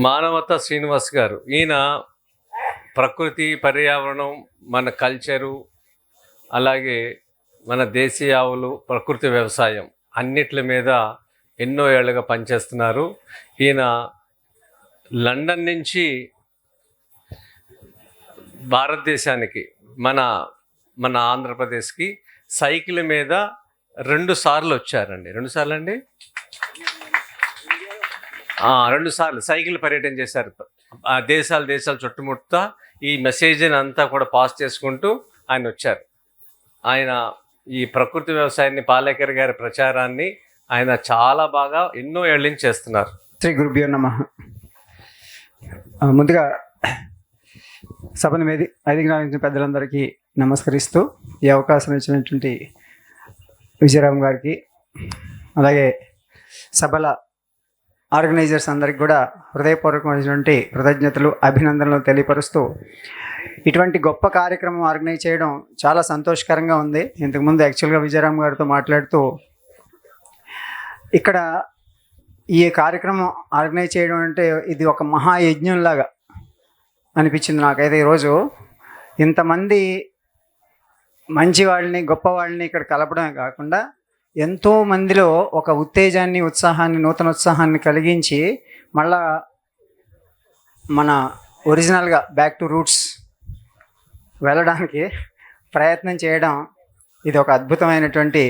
మానవత శ్రీనివాస్ గారు. ఈయన ప్రకృతి, పర్యావరణం, మన కల్చరు, అలాగే మన దేశీయ ఆవులు, ప్రకృతి వ్యవసాయం అన్నిట్ల మీద ఎన్నో ఏళ్ళుగా పనిచేస్తున్నారు. ఈయన లండన్ నుంచి భారతదేశానికి, మన మన ఆంధ్రప్రదేశ్కి సైకిల్ మీద 2 సార్లు వచ్చారండి. 2 సార్లు అండి, 2 సార్లు సైకిల్ పర్యటన చేశారు. దేశాలు చుట్టుముట్ట ఈ మెసేజ్ని అంతా కూడా పాస్ చేసుకుంటూ ఆయన వచ్చారు. ఆయన ఈ ప్రకృతి వ్యవసాయాన్ని, పాలేకర్ గారి ప్రచారాన్ని ఆయన చాలా బాగా ఎన్నో ఏళ్ళ నుంచి చేస్తున్నారు. శ్రీ గురుభ్యో నమః. ముందుగా సభను వేదిక పెద్దలందరికీ నమస్కరిస్తూ ఈ అవకాశం ఇచ్చినటువంటి విజయరామ్ గారికి, అలాగే సభల ఆర్గనైజర్స్ అందరికి కూడా హృదయపూర్వకమైనటువంటి కృతజ్ఞతలు, అభినందనలు తెలియపరుస్తూ ఇటువంటి గొప్ప కార్యక్రమం ఆర్గనైజ్ చేయడం చాలా సంతోషకరంగా ఉంది. ఇంతకుముందు యాక్చువల్గా విజయరామ్ గారితో మాట్లాడుతూ ఇక్కడ ఈ కార్యక్రమం ఆర్గనైజ్ చేయడం అంటే ఇది ఒక మహాయజ్ఞంలాగా అనిపించింది నాకైతే. ఈరోజు ఇంతమంది మంచి వాళ్ళని, గొప్ప వాళ్ళని ఇక్కడ కలపడమే కాకుండా ఎంతో మందిలో ఒక ఉత్తేజాన్ని, ఉత్సాహాన్ని, నూతన ఉత్సాహాన్ని కలిగించి మళ్ళా మన ఒరిజినల్గా బ్యాక్ టు రూట్స్ వెళ్ళడానికి ప్రయత్నం చేయడం ఇది ఒక అద్భుతమైనటువంటి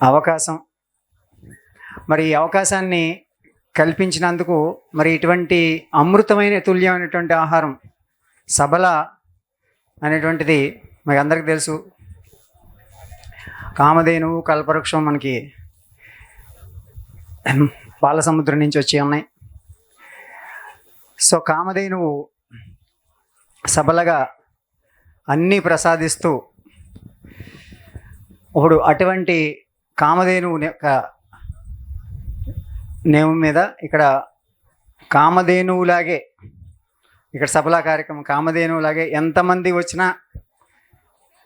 అవకాశం. మరి ఈ అవకాశాన్ని కల్పించినందుకు మరి ఇటువంటి అమృతమైన తుల్యమైనటువంటి ఆహారం సబల అనేటువంటిది మీకు అందరికీ తెలుసు. కామధేనువు, కల్పవృక్షం మనకి పాల సముద్రం నుంచి వచ్చి ఉన్నాయి. సో కామధేనువు సబలగా అన్నీ ప్రసాదిస్తూ, ఇప్పుడు అటువంటి కామధేనువు యొక్క నేము మీద ఇక్కడ కామధేనువులాగే, ఇక్కడ సబలా కార్యక్రమం కామధేనువులాగే ఎంతమంది వచ్చినా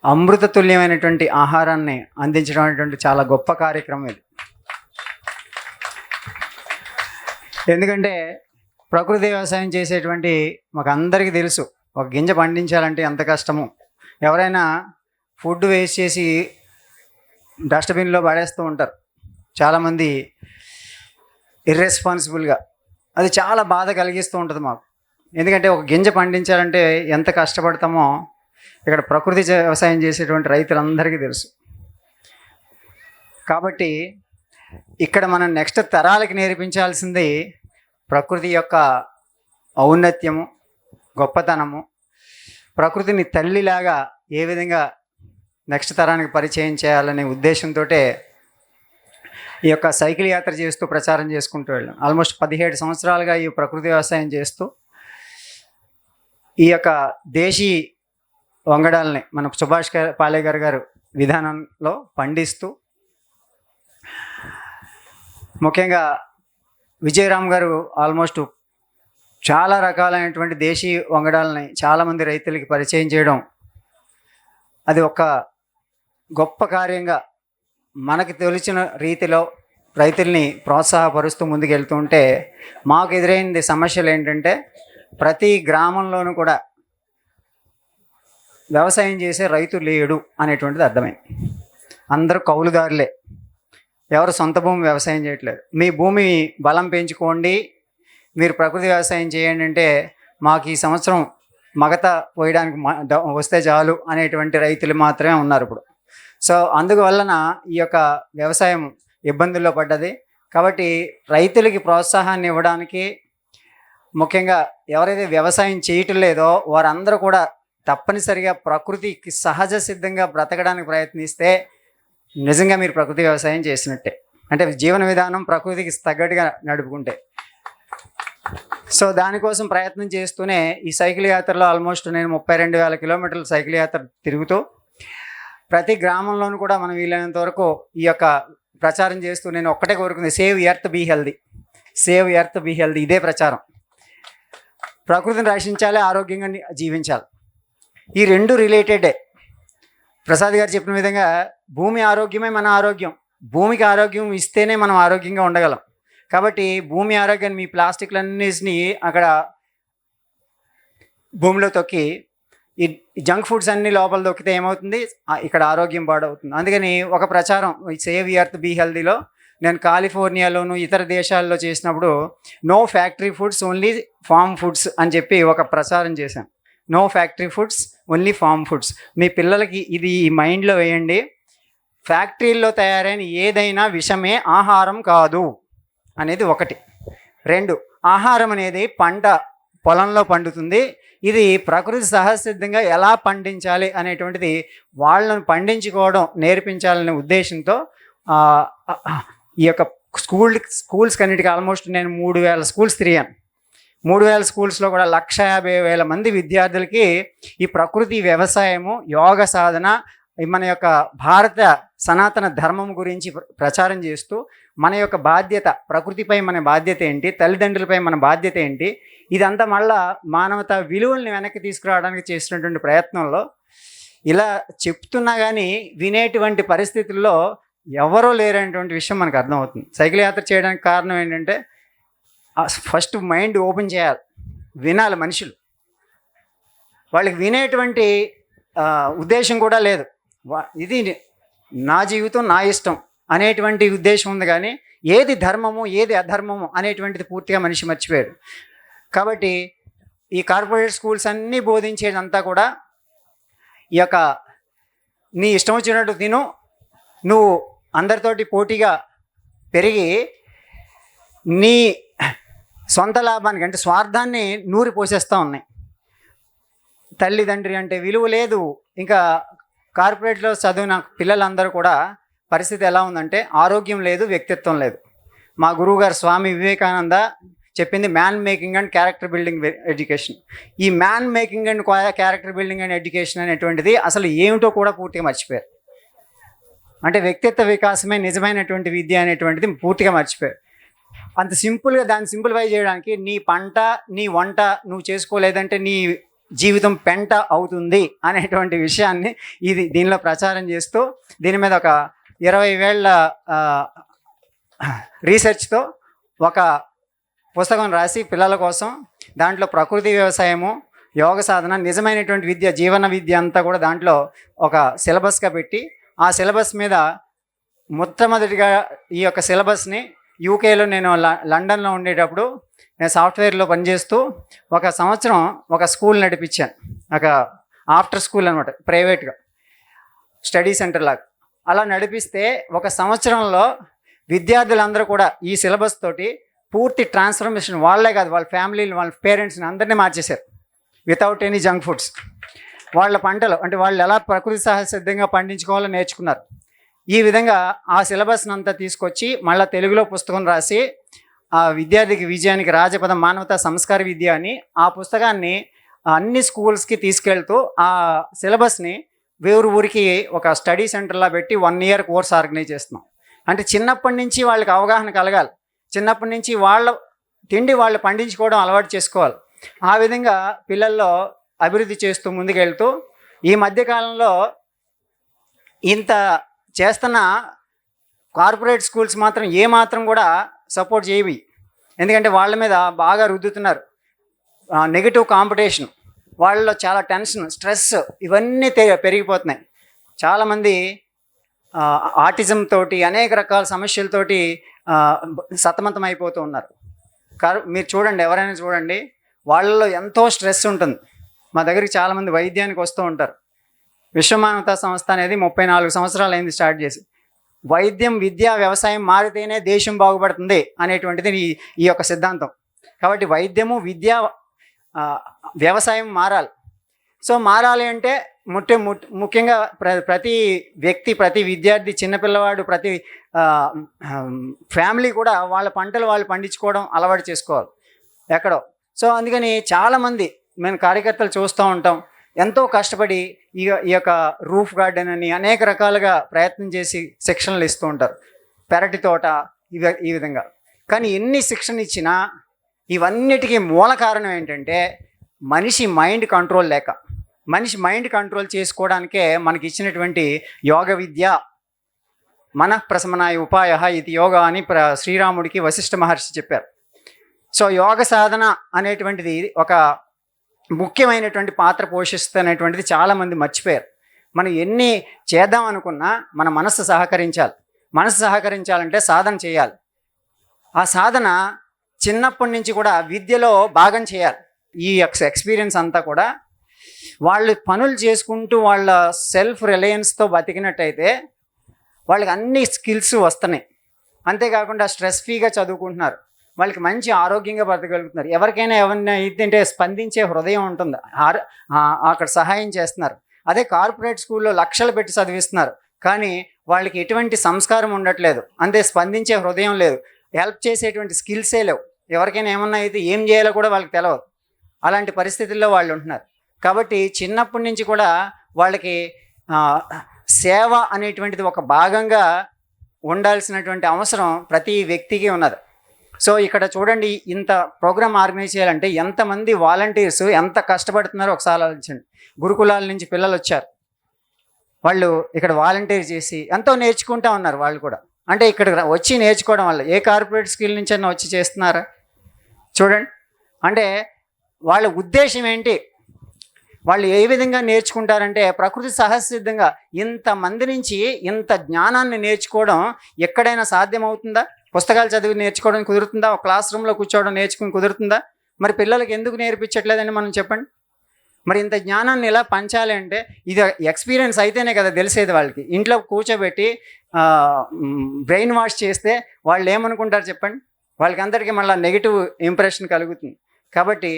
అమృత తుల్యమైనటువంటి ఆహారాన్ని అందించడం అనేటువంటి చాలా గొప్ప కార్యక్రమం ఇది. ఎందుకంటే ప్రకృతి వ్యవసాయం చేసేటువంటి మాకు అందరికీ తెలుసు, ఒక గింజ పండించాలంటే ఎంత కష్టమో. ఎవరైనా ఫుడ్ వేస్ట్ చేసి డస్ట్బిన్లో పడేస్తూ ఉంటారు చాలామంది ఇర్రెస్పాన్సిబుల్గా. అది చాలా బాధ కలిగిస్తూ ఉంటుంది మాకు. ఎందుకంటే ఒక గింజ పండించాలంటే ఎంత కష్టపడతామో ఇక్కడ ప్రకృతి వ్యవసాయం చేసేటువంటి రైతులందరికీ తెలుసు. కాబట్టి ఇక్కడ మనం నెక్స్ట్ తరాలకి నేర్పించాల్సింది ప్రకృతి యొక్క ఔన్నత్యము, గొప్పతనము, ప్రకృతిని తల్లిలాగా ఏ విధంగా నెక్స్ట్ తరానికి పరిచయం చేయాలనే ఉద్దేశంతో ఈ యొక్క సైకిల్ యాత్ర చేస్తూ ప్రచారం చేసుకుంటూ వెళ్ళాం. ఆల్మోస్ట్ 17 సంవత్సరాలుగా ఈ ప్రకృతి వ్యవసాయం చేస్తూ ఈ యొక్క దేశీ వంగడాలని మన సుభాష్ పాలేకర్ గారు విధానంలో పండిస్తూ, ముఖ్యంగా విజయరామ్ గారు ఆల్మోస్ట్ చాలా రకాలైనటువంటి దేశీ వంగడాలని చాలామంది రైతులకి పరిచయం చేయడం, అది ఒక గొప్ప కార్యంగా మనకి తెలిసిన రీతిలో రైతుల్ని ప్రోత్సాహపరుస్తూ ముందుకెళ్తూ ఉంటే మాకు ఎదురైన సమస్యలు ఏంటంటే ప్రతి గ్రామంలోనూ కూడా వ్యవసాయం చేసే రైతు లేడు అనేటువంటిది అర్థమైంది. అందరూ కౌలుదారులే, ఎవరు సొంత భూమి వ్యవసాయం చేయట్లేదు. మీ భూమి బలం పెంచుకోండి, మీరు ప్రకృతి వ్యవసాయం చేయండి అంటే మాకు ఈ సంవత్సరం మగత పోయడానికి వస్తే చాలు అనేటువంటి రైతులు మాత్రమే ఉన్నారు ఇప్పుడు. సో అందువలన ఈ యొక్క వ్యవసాయం ఇబ్బందుల్లో పడ్డది. కాబట్టి రైతులకి ప్రోత్సాహాన్ని ఇవ్వడానికి, ముఖ్యంగా ఎవరైతే వ్యవసాయం చేయటం లేదో వారందరూ కూడా తప్పనిసరిగా ప్రకృతికి సహజ సిద్ధంగా బ్రతకడానికి ప్రయత్నిస్తే నిజంగా మీరు ప్రకృతి వ్యవసాయం చేసినట్టే. అంటే జీవన విధానం ప్రకృతికి తగ్గట్టుగా నడుపుకుంటే. సో దానికోసం ప్రయత్నం చేస్తూనే ఈ సైకిల్ యాత్రలో ఆల్మోస్ట్ నేను 32,000 కిలోమీటర్ల సైకిల్ యాత్ర తిరుగుతూ ప్రతి గ్రామంలోనూ కూడా మనం వీలైనంత వరకు ఈ యొక్క ప్రచారం చేస్తూ నేను ఒక్కటే కోరుకుంది, save earth be healthy, save earth be healthy. ఇదే ప్రచారం. ప్రకృతిని రక్షించాలి, ఆరోగ్యంగా జీవించాలి. ఈ రెండు రిలేటెడే. ప్రసాద్ గారు చెప్పిన విధంగా భూమి ఆరోగ్యమే మన ఆరోగ్యం. భూమికి ఆరోగ్యం ఇస్తేనే మనం ఆరోగ్యంగా ఉండగలం. కాబట్టి భూమి ఆరోగ్యాన్ని మీ ప్లాస్టిక్లన్నిటిని అక్కడ భూమిలో తొక్కి ఈ జంక్ ఫుడ్స్ అన్ని లోపల దొక్కితే ఏమవుతుంది, ఇక్కడ ఆరోగ్యం పాడవుతుంది. అందుకని ఒక ప్రచారం సేవ్ ఎర్త్ బీ హెల్దీలో నేను కాలిఫోర్నియాలోను ఇతర దేశాల్లో చేసినప్పుడు no factory foods only farm foods అని చెప్పి ఒక ప్రచారం చేశాను. No factory foods only farm foods. మీ పిల్లలకి ఇది ఈ మైండ్లో వేయండి. ఫ్యాక్టరీల్లో తయారైన ఏదైనా విషమే ఆహారం కాదు అనేది ఒకటి. 2, ఆహారం అనేది పంట పొలంలో పండుతుంది. ఇది ప్రకృతి సహసిద్ధంగా ఎలా పండించాలి అనేటువంటిది వాళ్ళను పండించుకోవడం నేర్పించాలనే ఉద్దేశంతో ఈ యొక్క స్కూల్స్ కన్నిటికి ఆల్మోస్ట్ నేను 3000 స్కూల్స్ తిరిగాను. 3000 స్కూల్స్లో కూడా 150,000 మంది విద్యార్థులకి ఈ ప్రకృతి వ్యవసాయము, యోగ సాధన, మన యొక్క భారత సనాతన ధర్మం గురించి ప్రచారం చేస్తూ మన యొక్క బాధ్యత, ప్రకృతిపై మన బాధ్యత ఏంటి, తల్లిదండ్రులపై మన బాధ్యత ఏంటి, ఇదంతా మళ్ళా మానవతా విలువల్ని వెనక్కి తీసుకురావడానికి చేసినటువంటి ప్రయత్నంలో ఇలా చెప్తున్నా కానీ వినేటువంటి పరిస్థితుల్లో ఎవరో లేరనేటువంటి విషయం మనకు అర్థమవుతుంది. సైకిల్ యాత్ర చేయడానికి కారణం ఏంటంటే ఫస్ట్ మైండ్ ఓపెన్ చేయాలి, వినాలి మనుషులు. వాళ్ళకి వినేటువంటి ఉద్దేశం కూడా లేదు. ఇది నా జీవితం నా ఇష్టం అనేటువంటి ఉద్దేశం ఉంది, కానీ ఏది ధర్మము ఏది అధర్మము అనేటువంటిది పూర్తిగా మనిషి మర్చిపోయాడు. కాబట్టి ఈ కార్పొరేట్ స్కూల్స్ అన్నీ బోధించేదంతా కూడా ఈ యొక్క నీ ఇష్టం వచ్చినట్టు తిను, నువ్వు అందరితోటి పోటీగా పెరిగి నీ సొంత లాభానికి అంటే స్వార్థాన్ని నూరి పోసేస్తూ ఉన్నాయి. తల్లిదండ్రి అంటే విలువ లేదు. ఇంకా కార్పొరేట్లో చదివిన పిల్లలందరూ కూడా పరిస్థితి ఎలా ఉందంటే ఆరోగ్యం లేదు, వ్యక్తిత్వం లేదు. మా గురువుగారు స్వామి వివేకానంద చెప్పింది man making and character building education. ఈ man making and character building and education అనేటువంటిది అసలు ఏమిటో కూడా పూర్తిగా మర్చిపోయారు. అంటే వ్యక్తిత్వ వికాసమే నిజమైనటువంటి విద్య అనేటువంటిది పూర్తిగా మర్చిపోయారు. అంత సింపుల్గా దాన్ని సింప్లిఫై చేయడానికి నీ పంట నీ వంట నువ్వు చేసుకోలేదంటే నీ జీవితం పెంట అవుతుంది అనేటువంటి విషయాన్ని దీనిలో ప్రచారం చేస్తూ దీని మీద ఒక 20 ఏళ్ల రీసెర్చ్తో ఒక పుస్తకం రాసి పిల్లల కోసం దాంట్లో ప్రకృతి వ్యవసాయము, యోగ సాధన, నిజమైనటువంటి విద్య, జీవన విద్య అంతా కూడా దాంట్లో ఒక సిలబస్గా పెట్టి ఆ సిలబస్ మీద మొట్టమొదటిగా ఈ యొక్క సిలబస్ని యూకేలో నేను లండన్లో ఉండేటప్పుడు నేను సాఫ్ట్వేర్లో పనిచేస్తూ 1 సంవత్సరం ఒక స్కూల్ నడిపించాను. ఒక ఆఫ్టర్ స్కూల్ అనమాట, ప్రైవేట్గా స్టడీ సెంటర్ లాగా. అలా నడిపిస్తే 1 సంవత్సరంలో విద్యార్థులందరూ కూడా ఈ సిలబస్ తోటి పూర్తి ట్రాన్స్ఫర్మేషన్, వాళ్ళే కాదు వాళ్ళ ఫ్యామిలీని, వాళ్ళ పేరెంట్స్ని అందరినీ మార్చేశారు వితౌట్ ఎనీ జంక్ ఫుడ్స్. వాళ్ళ పంటలు అంటే వాళ్ళు ఎలా ప్రకృతి సహసిద్ధంగా పండించుకోవాలో నేర్చుకున్నారు. ఈ విధంగా ఆ సిలబస్ని అంతా తీసుకొచ్చి మళ్ళీ తెలుగులో పుస్తకం రాసి ఆ విద్యార్థికి విజయానికి రాజపదం మానవతా సంస్కార విద్య అని ఆ పుస్తకాన్ని అన్ని స్కూల్స్కి తీసుకెళ్తూ ఆ సిలబస్ని ఊరికి ఒక స్టడీ సెంటర్లా పెట్టి 1 year కోర్స్ ఆర్గనైజ్ చేస్తున్నాం. అంటే చిన్నప్పటి నుంచి వాళ్ళకి అవగాహన కలగాలి, చిన్నప్పటి నుంచి వాళ్ళ తిండి వాళ్ళు పండించుకోవడం అలవాటు చేసుకోవాలి. ఆ విధంగా పిల్లల్లో అభివృద్ధి చేస్తూ ముందుకెళ్తూ ఈ మధ్యకాలంలో ఇంత చేస్తున్న కార్పొరేట్ స్కూల్స్ మాత్రం ఏమాత్రం కూడా సపోర్ట్ చేయవి. ఎందుకంటే వాళ్ళ మీద బాగా రుద్దుతున్నారు నెగిటివ్ కాంపిటీషన్, వాళ్ళలో చాలా టెన్షన్, స్ట్రెస్ ఇవన్నీ పెరిగిపోతున్నాయి. చాలామంది ఆటిజం తోటి అనేక రకాల సమస్యలతోటి సతమతం అయిపోతూ ఉన్నారు. మీరు చూడండి, ఎవరైనా చూడండి, వాళ్ళలో ఎంతో స్ట్రెస్ ఉంటుంది. మా దగ్గరికి చాలామంది వైద్యానికి వస్తూ ఉంటారు. విశ్వమానవతా సంస్థ అనేది 34 సంవత్సరాలు అయింది స్టార్ట్ చేసి. వైద్యం, విద్య, వ్యవసాయం మారితేనే దేశం బాగుపడుతుంది అనేటువంటిది ఈ యొక్క సిద్ధాంతం. కాబట్టి వైద్యము, విద్య, వ్యవసాయం మారాలి. సో మారాలి అంటే ముఖ్యంగా ప్రతి వ్యక్తి, ప్రతి విద్యార్థి, చిన్నపిల్లవాడు, ప్రతి ఫ్యామిలీ కూడా వాళ్ళ పంటలు వాళ్ళు పండించుకోవడం అలవాటు చేసుకోవాలి ఎక్కడో. సో అందుకని చాలామంది మేము కార్యకర్తలు చూస్తూ ఉంటాం, ఎంతో కష్టపడి ఈ యొక్క రూఫ్ గార్డెన్ అని అనేక రకాలుగా ప్రయత్నం చేసి శిక్షణలు ఇస్తూ ఉంటారు, పెరటి తోట ఈ విధంగా. కానీ ఎన్ని శిక్షణ ఇచ్చినా ఇవన్నిటికీ మూల కారణం ఏంటంటే మనిషి మైండ్ కంట్రోల్ లేక. మనిషి మైండ్ కంట్రోల్ చేసుకోవడానికే మనకి ఇచ్చినటువంటి యోగ విద్య, మనఃప్రశమనాయ ఉపాయ ఇది యోగా అని శ్రీరాముడికి వశిష్ఠ మహర్షి చెప్పారు. సో యోగ సాధన అనేటువంటిది ఒక ముఖ్యమైనటువంటి పాత్ర పోషిస్తున్నటువంటిది చాలామంది మర్చిపోయారు. మనం ఎన్ని చేద్దాం అనుకున్నా మన మనస్సు సహకరించాలి. మనసు సహకరించాలంటే సాధన చేయాలి. ఆ సాధన చిన్నప్పటి నుంచి కూడా విద్యలో భాగం చేయాలి. ఈ ఎక్స్పీరియన్స్ అంతా కూడా వాళ్ళు పనులు చేసుకుంటూ వాళ్ళ సెల్ఫ్ రిలయన్స్తో బతికినట్టయితే వాళ్ళకి అన్ని స్కిల్స్ వస్తున్నాయి. అంతేకాకుండా స్ట్రెస్ ఫ్రీగా చదువుకుంటున్నారు, వాళ్ళకి మంచి ఆరోగ్యంగా బతకగలుగుతున్నారు. ఎవరికైనా ఎవరిని ఏంటంటే స్పందించే హృదయం ఉంటుంది, అక్కడ సహాయం చేస్తున్నారు. అదే కార్పొరేట్ స్కూల్లో లక్షలు పెట్టి చదివిస్తున్నారు, కానీ వాళ్ళకి ఎటువంటి సంస్కారం ఉండట్లేదు, అంతే స్పందించే హృదయం లేదు, హెల్ప్ చేసేటువంటి స్కిల్సే లేవు. ఎవరికైనా ఏమన్నా అయితే ఏం చేయాలో కూడా వాళ్ళకి తెలియదు. అలాంటి పరిస్థితుల్లో వాళ్ళు ఉంటున్నారు. కాబట్టి చిన్నప్పటి నుంచి కూడా వాళ్ళకి సేవ అనేటువంటిది ఒక భాగంగా ఉండాల్సినటువంటి అవసరం ప్రతి వ్యక్తికి ఉన్నది. సో ఇక్కడ చూడండి, ఇంత ప్రోగ్రామ్ ఆర్గనైజ్ చేయాలంటే ఎంతమంది వాలంటీర్స్ ఎంత కష్టపడుతున్నారో ఒకసారి ఆలోచించండి. గురుకులాల నుంచి పిల్లలు వచ్చారు, వాళ్ళు ఇక్కడ వాలంటీర్ చేసి ఎంతో నేర్చుకుంటా ఉన్నారు. వాళ్ళు కూడా అంటే ఇక్కడ వచ్చి నేర్చుకోవడం వల్ల ఏ కార్పొరేట్ స్కిల్ నుంచి అయినా వచ్చి చేస్తున్నారా చూడండి. అంటే వాళ్ళ ఉద్దేశం ఏంటి, వాళ్ళు ఏ విధంగా నేర్చుకుంటారంటే ప్రకృతి సహజసిద్ధంగా ఇంతమంది నుంచి ఇంత జ్ఞానాన్ని నేర్చుకోవడం ఎక్కడైనా సాధ్యమవుతుందా? పుస్తకాలు చదివి నేర్చుకోవడం కుదురుతుందా? ఒక క్లాస్ రూమ్లో కూర్చోవడం నేర్చుకుని కుదురుతుందా? మరి పిల్లలకి ఎందుకు నేర్పించట్లేదని మనం చెప్పండి. మరి ఇంత జ్ఞానాన్ని ఎలా పంచాలి అంటే ఇది ఎక్స్పీరియన్స్ అయితేనే కదా తెలిసేది వాళ్ళకి. ఇంట్లో కూర్చోబెట్టి బ్రెయిన్ వాష్ చేస్తే వాళ్ళు ఏమనుకుంటారు చెప్పండి? వాళ్ళకి అందరికీ మళ్ళీ నెగిటివ్ ఇంప్రెషన్ కలుగుతుంది. కాబట్టి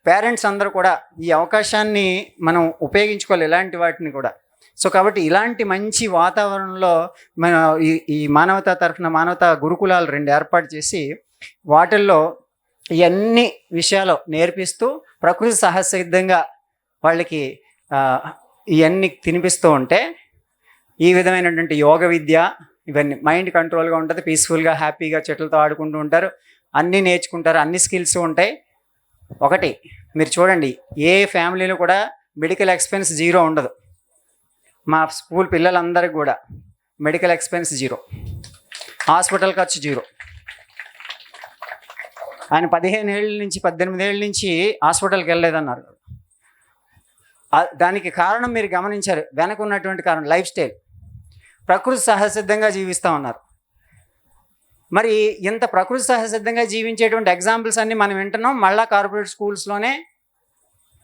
పేరెంట్స్ అందరూ కూడా ఈ అవకాశాన్ని మనం ఉపయోగించుకోవాలి, ఇలాంటి వాటిని కూడా. సో కాబట్టి ఇలాంటి మంచి వాతావరణంలో మన ఈ మానవతా తరఫున మానవతా గురుకులాలు 2 ఏర్పాటు చేసి వాటిల్లో ఇవన్నీ విషయాలు నేర్పిస్తూ ప్రకృతి సహజసిద్ధంగా వాళ్ళకి ఇవన్నీ తినిపిస్తూ ఉంటే ఈ విధమైనటువంటి యోగ విద్య ఇవన్నీ మైండ్ కంట్రోల్గా ఉంటుంది, పీస్ఫుల్గా హ్యాపీగా చెట్లతో ఆడుకుంటూ ఉంటారు, అన్నీ నేర్చుకుంటారు, అన్ని స్కిల్స్ ఉంటాయి. ఒకటి మీరు చూడండి, ఏ ఫ్యామిలీలో కూడా మెడికల్ ఎక్స్పెన్స్ 0 ఉండదు. మా స్కూల్ పిల్లలందరికీ కూడా మెడికల్ ఎక్స్పెన్స్ 0, హాస్పిటల్ ఖర్చు 0. ఆయన 15 ఏళ్ళ నుంచి 18 ఏళ్ళ నుంచి హాస్పిటల్కి వెళ్ళలేదన్నారు. దానికి కారణం మీరు గమనించారు, వెనక ఉన్నటువంటి కారణం లైఫ్ స్టైల్. ప్రకృతి సహజసిద్ధంగా జీవిస్తూ ఉన్నారు. మరి ఇంత ప్రకృతి సహజసిద్ధంగా జీవించేటువంటి ఎగ్జాంపుల్స్ అన్నీ మనం వింటున్నాం, మళ్ళీ కార్పొరేట్ స్కూల్స్లోనే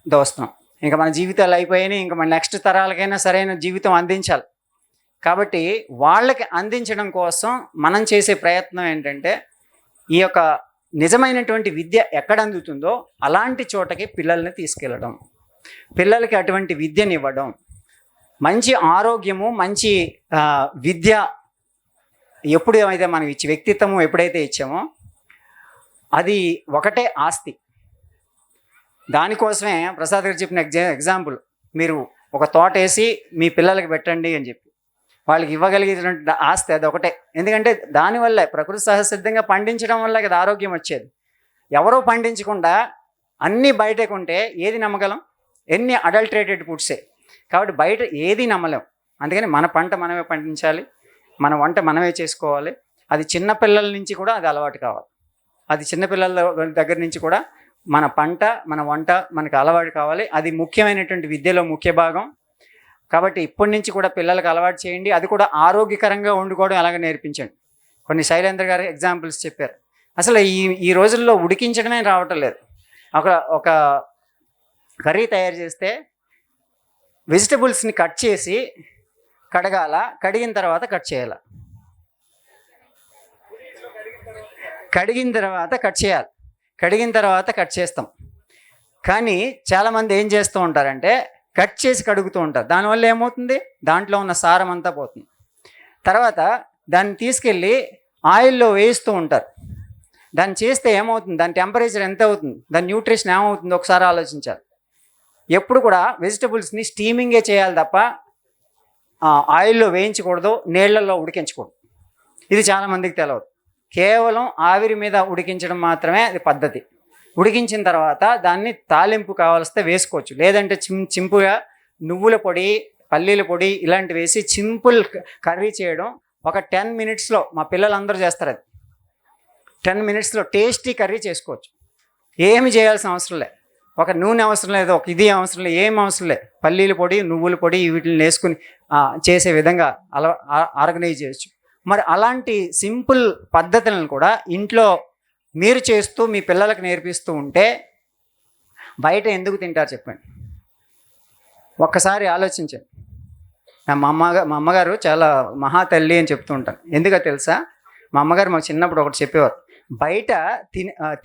దోస్తున్నాం. ఇంకా మన జీవితాలు అయిపోయాయి, ఇంకా మన నెక్స్ట్ తరాలకైనా సరైన జీవితం అందించాలి. కాబట్టి వాళ్ళకి అందించడం కోసం మనం చేసే ప్రయత్నం ఏంటంటే ఈ యొక్క నిజమైనటువంటి విద్య ఎక్కడ అందుతుందో అలాంటి చోటకి పిల్లల్ని తీసుకెళ్ళడం, పిల్లలకి అటువంటి విద్యనివ్వడం, మంచి ఆరోగ్యము, మంచి విద్య ఎప్పుడు అయితే మనం ఇచ్చి వ్యక్తిత్వము ఎప్పుడైతే ఇచ్చామో అది ఒకటే ఆస్తి. దానికోసమే ప్రసాద్ గారు చెప్పిన ఎగ్జాంపుల్, మీరు ఒక తోట వేసి మీ పిల్లలకి పెట్టండి అని చెప్పి వాళ్ళకి ఇవ్వగలిగేటువంటి ఆస్తి అది ఒకటే. ఎందుకంటే దానివల్లే ప్రకృతి సహజసిద్ధంగా పండించడం వల్ల కదా ఆరోగ్యం వచ్చేది. ఎవరో పండించకుండా అన్నీ బయటకు ఉంటే ఏది నమ్మగలం? ఎన్ని అడల్ట్రేటెడ్ ఫుడ్సే. కాబట్టి బయట ఏది నమ్మలేం. అందుకని మన పంట మనమే పండించాలి, మన వంట మనమే చేసుకోవాలి. అది చిన్నపిల్లల నుంచి కూడా అది అలవాటు కావాలి. అది చిన్నపిల్లల దగ్గర నుంచి కూడా మన పంట మన వంట మనకు అలవాటు కావాలి. అది ముఖ్యమైనటువంటి విద్యలో ముఖ్య భాగం. కాబట్టి ఇప్పటి నుంచి కూడా పిల్లలకు అలవాటు చేయండి. అది కూడా ఆరోగ్యకరంగా వండుకోవడం ఎలాగ నేర్పించండి. కొన్ని శైలేంద్ర గారు ఎగ్జాంపుల్స్ చెప్పారు. అసలు ఈ రోజుల్లో ఉడికించడమే రావటం లేదు. ఒక కర్రీ తయారు చేస్తే వెజిటబుల్స్ని కట్ చేసి కడగాల, కడిగిన తర్వాత కట్ చేయాలి, కడిగిన తర్వాత కట్ చేయాలి, కడిగిన తర్వాత కట్ చేస్తాం. కానీ చాలామంది ఏం చేస్తూ ఉంటారంటే కట్ చేసి కడుగుతూ ఉంటారు. దానివల్ల ఏమవుతుంది? దాంట్లో ఉన్న సారం అంతా పోతుంది. తర్వాత దాన్ని తీసుకెళ్ళి ఆయిల్లో వేయిస్తూ ఉంటారు. దాన్ని చేస్తే ఏమవుతుంది? దాని టెంపరేచర్ ఎంత అవుతుంది? దాని న్యూట్రిషన్ ఏమవుతుంది? ఒకసారి ఆలోచించాలి. ఎప్పుడు కూడా వెజిటబుల్స్ని స్టీమింగే చేయాలి తప్ప ఆయిల్లో వేయించకూడదు, నీళ్లలో ఉడికించకూడదు. ఇది చాలామందికి తెలియదు. కేవలం ఆవిరి మీద ఉడికించడం మాత్రమే అది పద్ధతి. ఉడికించిన తర్వాత దాన్ని తాలింపు కావాల్స్తే వేసుకోవచ్చు, లేదంటే చింపుగా నువ్వుల పొడి, పల్లీల పొడి ఇలాంటివి వేసి సింపుల్ కర్రీ చేయడం ఒక 10 మినిట్స్లో మా పిల్లలందరూ చేస్తారు అది. 10 మినిట్స్లో టేస్టీ కర్రీ చేసుకోవచ్చు. ఏమి చేయాల్సిన అవసరం లేదు. ఒక నూనె అవసరం లేదు, ఒక ఇది అవసరం లేదు, ఏం అవసరం లేదు. పల్లీల పొడి, నువ్వుల పొడి వీటిని వేసుకుని చేసే విధంగా అలా ఆర్గనైజ్ చేయొచ్చు. మరి అలాంటి సింపుల్ పద్ధతులను కూడా ఇంట్లో మీరు చేస్తూ మీ పిల్లలకు నేర్పిస్తూ ఉంటే బయట ఎందుకు తింటారు చెప్పండి? ఒక్కసారి ఆలోచించండి. మా అమ్మగారు చాలా మహాతల్లి అని చెప్తూ ఉంటాను. ఎందుకో తెలుసా? మా అమ్మగారు మాకు చిన్నప్పుడు ఒకటి చెప్పేవారు, బయట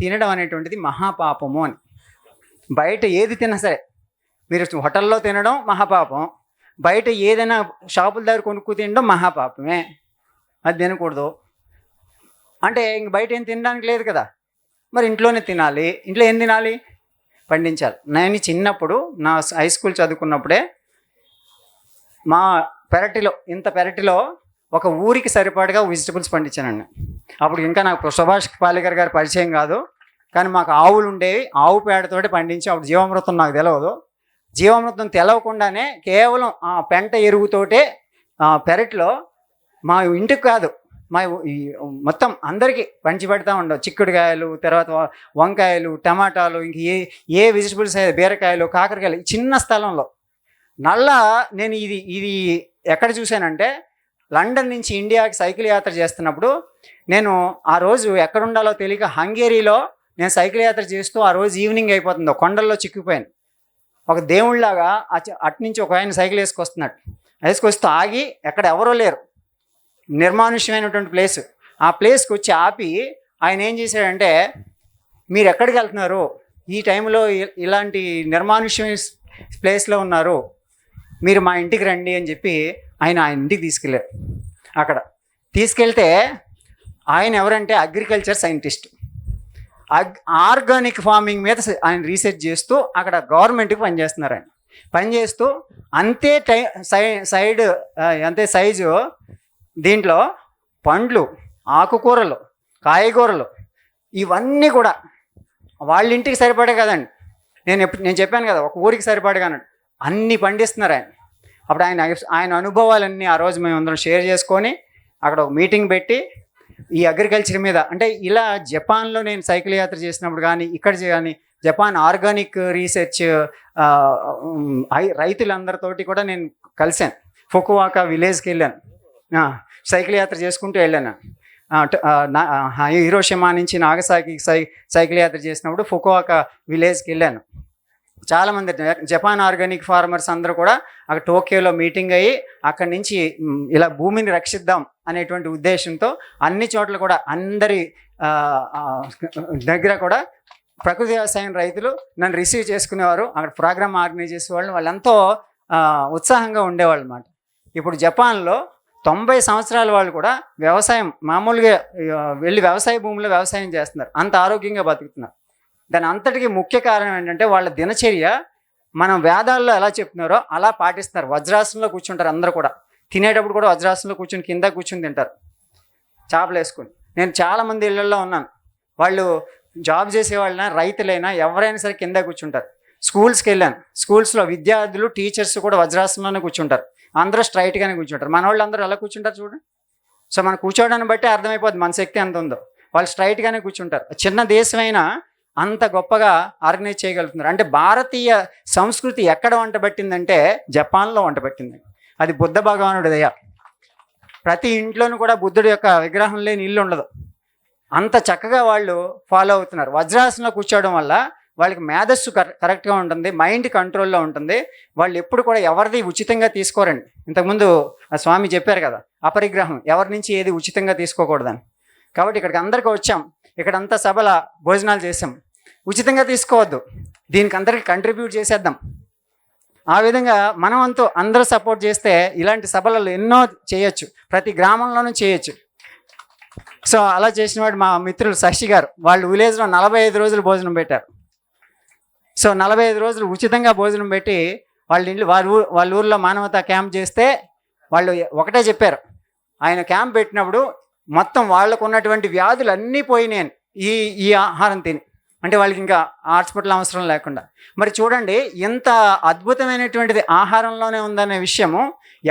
తినడం అనేటువంటిది మహాపాపము అని. బయట ఏది తిన్నా సరే, మీరు హోటల్లో తినడం మహాపాపం, బయట ఏదైనా షాపుల దగ్గర కొనుక్కు తినడం మహాపాపమే. అది తినకూడదు. అంటే ఇంక బయట ఏం తినడానికి లేదు కదా, మరి ఇంట్లోనే తినాలి. ఇంట్లో ఏం తినాలి? పండించాలి. నేను చిన్నప్పుడు నా హై స్కూల్ చదువుకున్నప్పుడే మా పెరటిలో, ఇంత పెరటిలో ఒక ఊరికి సరిపడగా వెజిటబుల్స్ పండించానండి. అప్పుడు ఇంకా నాకు సుభాష్ పాలేకర్ గారి పరిచయం కాదు, కానీ మాకు ఆవులు ఉండేవి. ఆవు పేడతోటి పండించి, అప్పుడు జీవామృతం నాకు తెలియదు. జీవామృతం తెలవకుండానే కేవలం ఆ పెంట ఎరువుతోటే పెరట్లో మా ఇంటికి కాదు, మా మొత్తం అందరికీ పంచి పెడతా ఉండవు. చిక్కుడుకాయలు, తర్వాత వంకాయలు, టమాటాలు, ఇంక ఏ వెజిటబుల్స్, బీరకాయలు, కాకరకాయలు, చిన్న స్థలంలో. నేను ఇది ఎక్కడ చూశానంటే, లండన్ నుంచి ఇండియాకి సైకిల్ యాత్ర చేస్తున్నప్పుడు నేను ఆ రోజు ఎక్కడుండాలో తెలియక హంగేరీలో నేను సైకిల్ యాత్ర చేస్తూ ఆ రోజు ఈవినింగ్ అయిపోతుందో కొండల్లో చిక్కిపోయాను. ఒక దేవుళ్ళలాగా అట్నుంచి ఒక ఆయన సైకిల్ వేసుకొస్తూ ఆగి, ఎక్కడ ఎవరో లేరు, నిర్మానుష్యమైనటువంటి ప్లేస్. ఆ ప్లేస్కి వచ్చి ఆపి ఆయన ఏం చేశాడంటే, మీరు ఎక్కడికి వెళ్తున్నారు, ఈ టైంలో ఇలాంటి నిర్మానుష్యమైన ప్లేస్లో ఉన్నారు, మీరు మా ఇంటికి రండి అని చెప్పి ఆయన ఇంటికి తీసుకెళ్ళారు. అక్కడ తీసుకెళ్తే ఆయన ఎవరంటే అగ్రికల్చర్ సైంటిస్ట్. ఆర్గానిక్ ఫార్మింగ్ మీద ఆయన రీసెర్చ్ చేస్తూ అక్కడ గవర్నమెంట్కి పనిచేస్తున్నారు. ఆయన పనిచేస్తూ అంతే అంతే సైజు దీంట్లో పండ్లు, ఆకుకూరలు, కాయగూరలు ఇవన్నీ కూడా వాళ్ళ ఇంటికి సరిపడే కదండి. నేను చెప్పాను కదా, ఒక ఊరికి సరిపడే కానీ అన్నీ పండిస్తున్నారు ఆయన. అప్పుడు ఆయన అనుభవాలన్నీ ఆ రోజు మేము అందరం షేర్ చేసుకొని అక్కడ ఒక మీటింగ్ పెట్టి ఈ అగ్రికల్చర్ మీద, అంటే ఇలా జపాన్లో నేను సైకిల్ యాత్ర చేసినప్పుడు కానీ, ఇక్కడ కానీ జపాన్ ఆర్గానిక్ రీసెర్చ్ రైతులందరితోటి కూడా నేను కలిశాను. ఫుకువాకా విలేజ్కి వెళ్ళాను, సైకిల్ యాత్ర చేసుకుంటూ వెళ్ళాను. హీరోషిమా నుంచి నాగసాకి సైకిల్ యాత్ర చేసినప్పుడు ఫుకువాకా విలేజ్కి వెళ్ళాను. చాలామంది జపాన్ ఆర్గానిక్ ఫార్మర్స్ అందరూ కూడా అక్కడ టోక్యోలో మీటింగ్ అయ్యి అక్కడి నుంచి ఇలా భూమిని రక్షిద్దాం అనేటువంటి ఉద్దేశంతో అన్ని చోట్ల కూడా అందరి దగ్గర కూడా ప్రకృతి వ్యవసాయం రైతులు నన్ను రిసీవ్ చేసుకునేవారు. అక్కడ ప్రోగ్రామ్ ఆర్గనైజ్ చేసేవాళ్ళు, వాళ్ళు ఎంతో ఉత్సాహంగా ఉండేవాళ్ళు అన్నమాట. ఇప్పుడు జపాన్లో 90 సంవత్సరాల వాళ్ళు కూడా వ్యవసాయం మామూలుగా వెళ్ళి వ్యవసాయ భూమిలో వ్యవసాయం చేస్తున్నారు, అంత ఆరోగ్యంగా బతుకుతున్నారు. దాని అంతటికీ ముఖ్య కారణం ఏంటంటే వాళ్ళ దినచర్య మనం వేదాల్లో ఎలా చెప్తున్నారో అలా పాటిస్తున్నారు. వజ్రాసనంలో కూర్చుంటారు అందరూ కూడా, తినేటప్పుడు కూడా వజ్రాసనంలో కూర్చుని కింద కూర్చుని తింటారు చేపలు వేసుకుని. నేను చాలామంది ఇళ్ళల్లో ఉన్నాను, వాళ్ళు జాబ్ చేసేవాళ్ళైనా రైతులైనా ఎవరైనా సరే కింద కూర్చుంటారు. స్కూల్స్కి వెళ్ళాను, స్కూల్స్లో విద్యార్థులు టీచర్స్ కూడా వజ్రాసనంలోనే కూర్చుంటారు, అందరూ స్ట్రైట్గానే కూర్చుంటారు. మన వాళ్ళు అందరూ ఎలా కూర్చుంటారు చూడండి. సో మనం కూర్చోవడాన్ని బట్టి అర్థమైపోద్ది మన శక్తి ఎంత ఉందో. వాళ్ళు స్ట్రైట్గానే కూర్చుంటారు. చిన్న దేశమైనా అంత గొప్పగా ఆర్గనైజ్ చేయగలుగుతున్నారు. అంటే భారతీయ సంస్కృతి ఎక్కడ వంట పట్టిందంటే జపాన్లో వంట పట్టింది. అది బుద్ధ భగవానుడి దయ. ప్రతి ఇంట్లోనూ కూడా బుద్ధుడి యొక్క విగ్రహం లేని ఇల్లు ఉండదు. అంత చక్కగా వాళ్ళు ఫాలో అవుతున్నారు. వజ్రాసనంలో కూర్చోవడం వల్ల వాళ్ళకి మేధస్సు కరెక్ట్గా ఉంటుంది, మైండ్ కంట్రోల్లో ఉంటుంది. వాళ్ళు ఎప్పుడు కూడా ఎవరిది ఉచితంగా తీసుకోరండి. ఇంతకుముందు ఆ స్వామి చెప్పారు కదా, అపరిగ్రహం, ఎవరి నుంచి ఏది ఉచితంగా తీసుకోకూడదని. కాబట్టి ఇక్కడికి అందరికీ వచ్చాం, ఇక్కడంతా సభల భోజనాలు చేసాం, ఉచితంగా తీసుకోవద్దు, దీనికి అందరికీ కంట్రిబ్యూట్ చేసేద్దాం. ఆ విధంగా మనమంతా అందరూ సపోర్ట్ చేస్తే ఇలాంటి సభలలో ఎన్నో చేయొచ్చు, ప్రతి గ్రామంలోనూ చేయొచ్చు. సో అలా చేసిన వాడు మా మిత్రులు శశి గారు, వాళ్ళు విలేజ్లో 45 రోజులు భోజనం పెట్టారు. సో 45 రోజులు ఉచితంగా భోజనం పెట్టి వాళ్ళ ఇంట్లో వాళ్ళ ఊర్లో మానవతా క్యాంప్ చేస్తే వాళ్ళు ఒకటే చెప్పారు, ఆయన క్యాంప్ పెట్టినప్పుడు మొత్తం వాళ్ళకు ఉన్నటువంటి వ్యాధులు అన్నీ పోయినాయని ఈ ఆహారం తిని. అంటే వాళ్ళకి ఇంకా హాస్పిటల్ అవసరం లేకుండా. మరి చూడండి, ఎంత అద్భుతమైనటువంటిది ఆహారంలోనే ఉందనే విషయము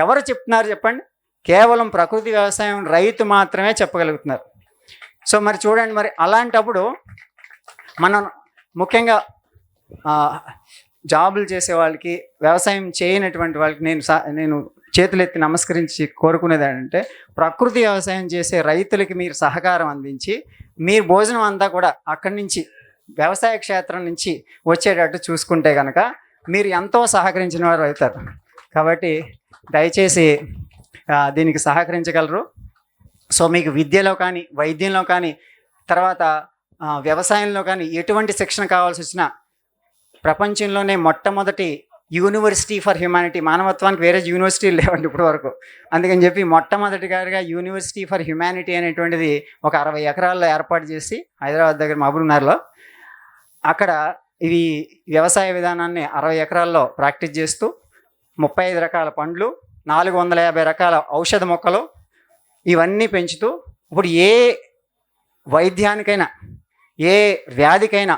ఎవరు చెప్తున్నారు చెప్పండి? కేవలం ప్రకృతి వ్యవసాయం రైతు మాత్రమే చెప్పగలుగుతున్నారు. సో మరి చూడండి, మరి అలాంటప్పుడు మనం ముఖ్యంగా జాబులు చేసే వాళ్ళకి, వ్యవసాయం చేయనటువంటి వాళ్ళకి నేను చేతులెత్తి నమస్కరించి కోరుకునేది ఏంటంటే, ప్రకృతి వ్యవసాయం చేసే రైతులకి మీరు సహకారం అందించి మీరు భోజనం అంతా కూడా అక్కడి నుంచి వ్యవసాయ క్షేత్రం నుంచి వచ్చేటట్టు చూసుకుంటే కనుక మీరు ఎంతో సహకరించిన వారు అవుతారు. కాబట్టి దయచేసి దీనికి సహకరించగలరు. సో మీకు విద్యలో కానీ, వైద్యంలో కానీ, తర్వాత వ్యవసాయంలో కానీ ఎటువంటి శిక్షణ కావాల్సి వచ్చినా ప్రపంచంలోనే మొట్టమొదటి యూనివర్సిటీ ఫర్ హ్యుమానిటీ, మానవత్వానికి వేరే యూనివర్సిటీలు లేవండి ఇప్పటి వరకు, అందుకని చెప్పి మొట్టమొదటిగా యూనివర్సిటీ ఫర్ హ్యుమానిటీ అనేటువంటిది ఒక 60 ఎకరాల్లో ఏర్పాటు చేసి హైదరాబాద్ దగ్గర మహబూబ్నగర్లో అక్కడ ఇవి వ్యవసాయ విధానాన్ని 60 ఎకరాల్లో ప్రాక్టీస్ చేస్తూ 35 రకాల పండ్లు, 450 రకాల ఔషధ మొక్కలు ఇవన్నీ పెంచుతూ ఇప్పుడు ఏ వైద్యానికైనా, ఏ వ్యాధికైనా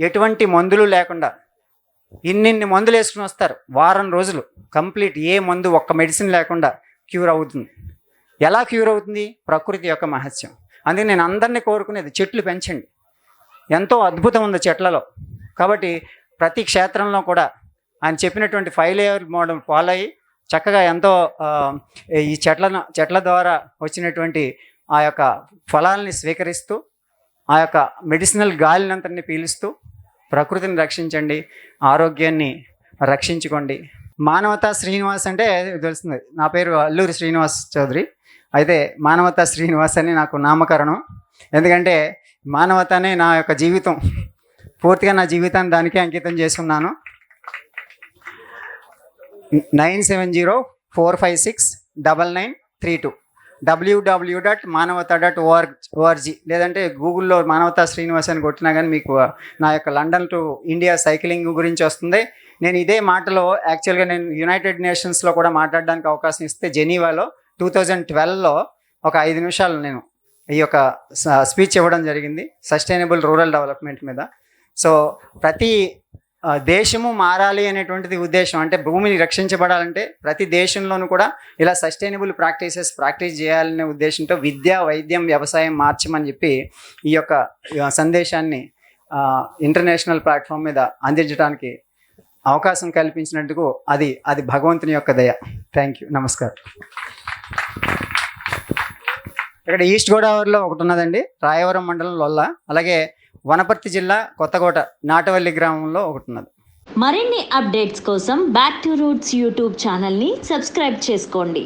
ఎటువంటి మందులు లేకుండా ఇన్నిన్ని మందులు వేసుకుని వస్తారు. వారం రోజులు కంప్లీట్ ఏ మందు, ఒక్క మెడిసిన్ లేకుండా క్యూర్ అవుతుంది. ఎలా క్యూర్ అవుతుంది? ప్రకృతి యొక్క మహత్యం. అందుకే నేను అందరినీ కోరుకునేది, చెట్లు పెంచండి. ఎంతో అద్భుతం ఉంది చెట్లలో. కాబట్టి ప్రతి క్షేత్రంలో కూడా ఆయన చెప్పినటువంటి 5 లేయర్ మోడల్ ఫాలో అయ్యి చక్కగా ఎంతో ఈ చెట్ల ద్వారా వచ్చినటువంటి ఆ యొక్క ఫలాల్ని స్వీకరిస్తూ, ఆ యొక్క మెడిసినల్ గాలినంతని పీలుస్తూ ప్రకృతిని రక్షించండి, ఆరోగ్యాన్ని రక్షించుకోండి. మానవతా శ్రీనివాస్ అంటే తెలుస్తుంది, నా పేరు అల్లూరి శ్రీనివాస్ చౌదరి. అయితే మానవతా శ్రీనివాస్ అని నాకు నామకరణం. ఎందుకంటే మానవతనే నా యొక్క జీవితం, పూర్తిగా నా జీవితాన్ని దానికే అంకితం చేసుకున్నాను. 9704569932 www.manavata.org లేదంటే గూగుల్లో మానవతా శ్రీనివాస్ అని కొట్టినా కానీ మీకు నా యొక్క లండన్ టు ఇండియా సైక్లింగ్ గురించి వస్తుంది. నేను ఇదే మాటలో యాక్చువల్గా నేను యునైటెడ్ నేషన్స్లో కూడా మాట్లాడడానికి అవకాశం ఇస్తే జెనీవాలో 2012లో ఒక 5 నిమిషాలు నేను ఈ యొక్క స్పీచ్ ఇవ్వడం జరిగింది సస్టైనబుల్ రూరల్ డెవలప్మెంట్ మీద. సో ప్రతి దేశము మారాలి అనేటువంటిది ఉద్దేశం. అంటే భూమిని రక్షించబడాలంటే ప్రతి దేశంలోనూ కూడా ఇలా సస్టైనబుల్ ప్రాక్టీస్ చేయాలనే ఉద్దేశంతో విద్య, వైద్యం, వ్యవసాయం మార్చమని చెప్పి ఈ యొక్క సందేశాన్ని ఇంటర్నేషనల్ ప్లాట్ఫామ్ మీద అందించడానికి అవకాశం కల్పించినందుకు అది భగవంతుని యొక్క దయ. Thank you. నమస్కారం. ఇక్కడ ఈస్ట్ గోదావరిలో ఒకటి ఉన్నదండి, రాయవరం మండలం లొల్ల. అలాగే వనపర్తి జిల్లా కొత్తకోట నాటవల్లి గ్రామంలో ఒకటి ఉన్నది. మరిన్ని అప్డేట్స్ కోసం బ్యాక్ టు రూట్స్ యూట్యూబ్ ఛానల్ని సబ్స్క్రైబ్ చేసుకోండి.